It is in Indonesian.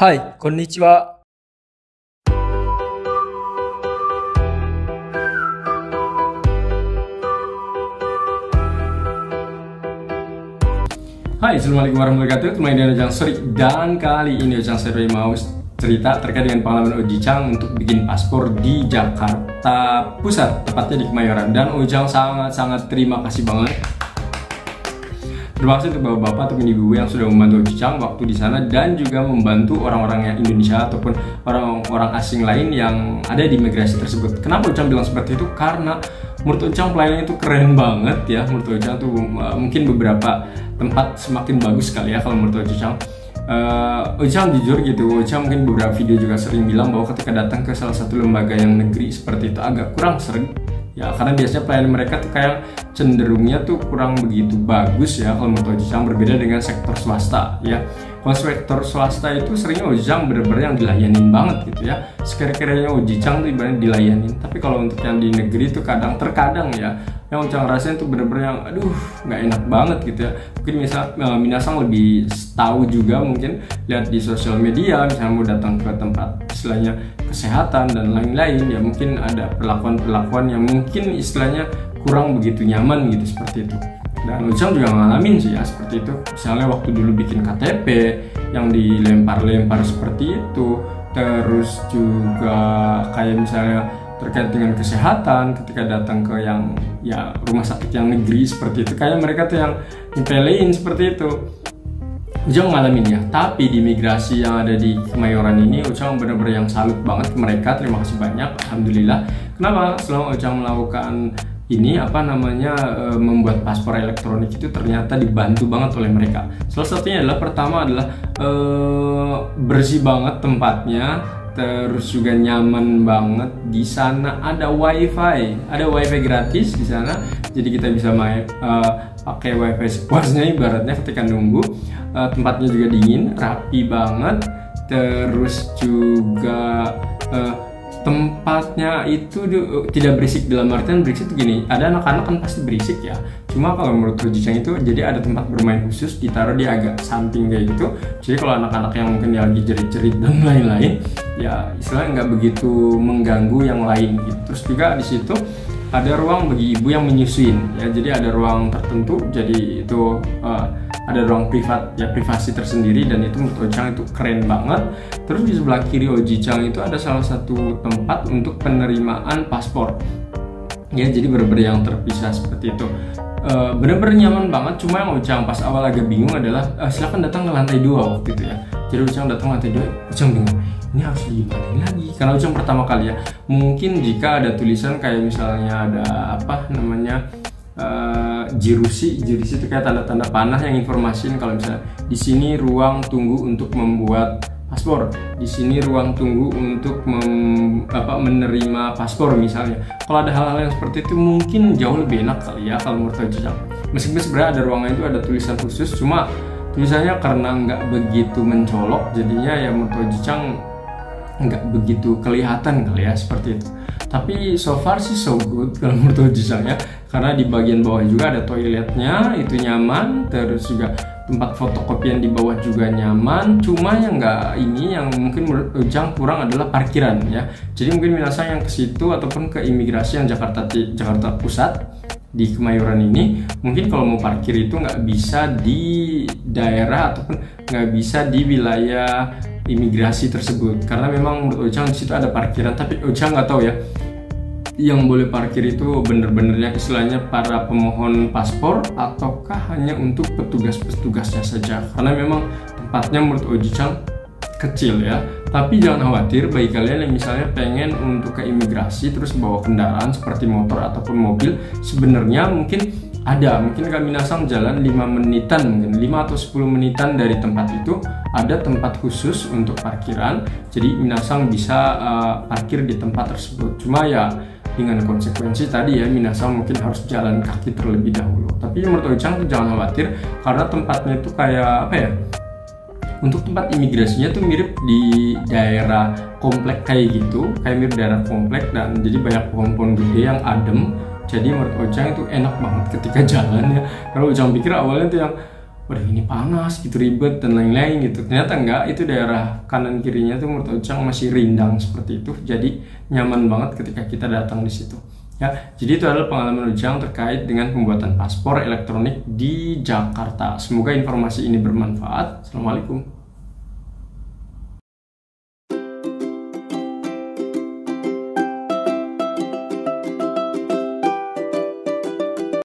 はい、こんにちは。Hai, assalamualaikum warahmatullahi wabarakatuh. Kembali dengan Ojang Sori, dan kali ini Ojang Sori mau cerita terkait dengan pengalaman Oji Chang untuk bikin paspor di Jakarta Pusat, tepatnya di Kemayoran. Dan Ojang sangat terima kasih banget. Terima kasih untuk bapak-bapak ataupun ibu-ibu yang sudah membantu Oji Chang waktu di sana, dan juga membantu orang-orang yang Indonesia ataupun orang-orang asing lain yang ada di imigrasi tersebut. Kenapa Ojang bilang seperti itu? Karena menurut Ojang pelayanannya itu keren banget ya. Menurut Ojang tuh mungkin beberapa tempat semakin bagus kali ya kalau menurut Ojang. Ojang jujur gitu, Ojang mungkin beberapa video juga sering bilang bahwa ketika datang ke salah satu lembaga yang negeri seperti itu agak kurang sering ya, karena biasanya pelayanan mereka tuh kayak cenderungnya tuh kurang begitu bagus ya kalau menurut Ojang, berbeda dengan sektor swasta ya. Kalau sektor swasta itu seringnya Ojang bener-bener yang dilayanin banget gitu ya, sekira-kiranya Oji Chang tuh ibaratnya dilayanin. Tapi kalau untuk yang di negeri itu terkadang ya, yang Ojang rasain tuh bener-bener yang aduh nggak enak banget gitu ya. Mungkin Minasang lebih tahu juga, mungkin lihat di sosial media misalnya mau datang ke tempat istilahnya kesehatan dan lain-lain ya, mungkin ada perlakuan-perlakuan yang mungkin istilahnya kurang begitu nyaman gitu, seperti itu. Dan Ojang juga ngalamin sih ya seperti itu. Misalnya waktu dulu bikin KTP yang dilempar-lempar seperti itu, terus juga kayak misalnya terkait dengan kesehatan ketika datang ke yang ya rumah sakit yang negeri seperti itu, kayak mereka tuh yang nyepelein seperti itu. Ojang ngalamin ya. Tapi di imigrasi yang ada di Kemayoran ini Ojang bener-bener yang salut banget ke mereka. Terima kasih banyak, alhamdulillah. Kenapa? Selama Ojang melakukan ini membuat paspor elektronik itu ternyata dibantu banget oleh mereka. Salah satunya adalah pertama adalah bersih banget tempatnya, terus juga nyaman banget. Di sana ada wifi gratis di sana, jadi kita bisa pakai wifi sepuasnya ibaratnya ketika nunggu. Tempatnya juga dingin, rapi banget, terus juga tempatnya itu tidak berisik. Dalam artian berisik itu gini, ada anak-anak kan pasti berisik ya, cuma kalau menurut Oji Chang itu jadi ada tempat bermain khusus ditaruh di agak samping kayak gitu, jadi kalau anak-anak yang mungkin lagi jerit-jerit dan lain-lain ya istilahnya nggak begitu mengganggu yang lain gitu. Terus juga di situ ada ruang bagi ibu yang menyusuin ya, jadi ada ruang tertentu, jadi itu ada ruang privat ya, privasi tersendiri, dan itu menurut Oji Chang itu keren banget. Terus di sebelah kiri Oji Chang itu ada salah satu tempat untuk penerimaan paspor ya, jadi bener-bener yang terpisah seperti itu. Bener-bener nyaman banget. Cuma yang Oji Chang pas awal agak bingung adalah silakan datang ke lantai 2 waktu itu ya. Jadi Oji Chang datang lantai 2, Oji Chang bingung ini harus gimana lagi, karena Oji Chang pertama kali ya. Mungkin jika ada tulisan kayak misalnya ada jirusi itu kayak tanda-tanda panah yang informasiin kalau misalnya di sini ruang tunggu untuk membuat paspor, di sini ruang tunggu untuk menerima paspor misalnya. Kalau ada hal-hal yang seperti itu mungkin jauh lebih enak kali ya kalau menurut Oji Chang. Meskipun sebenarnya ada ruangan itu ada tulisan khusus, cuma tulisannya karena nggak begitu mencolok, jadinya ya menurut Oji Chang nggak begitu kelihatan kali ya seperti itu. Tapi so far sih so good kalau menurut Oji Chang ya, karena di bagian bawah juga ada toiletnya, itu nyaman. Terus juga tempat fotokopian di bawah juga nyaman. Cuma yang mungkin menurut Oji Chang kurang adalah parkiran ya. Jadi mungkin minasang yang ke situ ataupun ke imigrasi yang Jakarta Pusat di Kemayoran ini, mungkin kalau mau parkir itu nggak bisa di daerah ataupun nggak bisa di wilayah imigrasi tersebut, karena memang menurut Oji Chang di situ ada parkiran, tapi Oji Chang nggak tahu ya yang boleh parkir itu bener-benernya istilahnya para pemohon paspor ataukah hanya untuk petugas-petugasnya saja, karena memang tempatnya menurut Oji Chang kecil ya. Tapi jangan khawatir bagi kalian yang misalnya pengen untuk ke imigrasi terus bawa kendaraan seperti motor ataupun mobil, sebenarnya mungkin kami minasang jalan 5 menitan, mungkin 5 atau 10 menitan dari tempat itu ada tempat khusus untuk parkiran, jadi minasang bisa parkir di tempat tersebut. Cuma ya dengan konsekuensi tadi ya, minasang mungkin harus jalan kaki terlebih dahulu. Tapi menurut Oji Chang jangan khawatir, karena tempatnya itu kayak untuk tempat imigrasinya tuh mirip di daerah komplek kayak gitu, kayak mirip daerah komplek, dan jadi banyak pohon-pohon gede yang adem. Jadi menurut Oji Chang itu enak banget ketika jalan ya. Kalau Oji Chang pikir awalnya tuh yang waduh ini panas gitu, ribet dan lain-lain gitu. Ternyata enggak, itu daerah kanan kirinya tuh menurut Ujang masih rindang seperti itu, jadi nyaman banget ketika kita datang di situ. Ya, jadi itu adalah pengalaman Ujang terkait dengan pembuatan paspor elektronik di Jakarta. Semoga informasi ini bermanfaat. Assalamualaikum.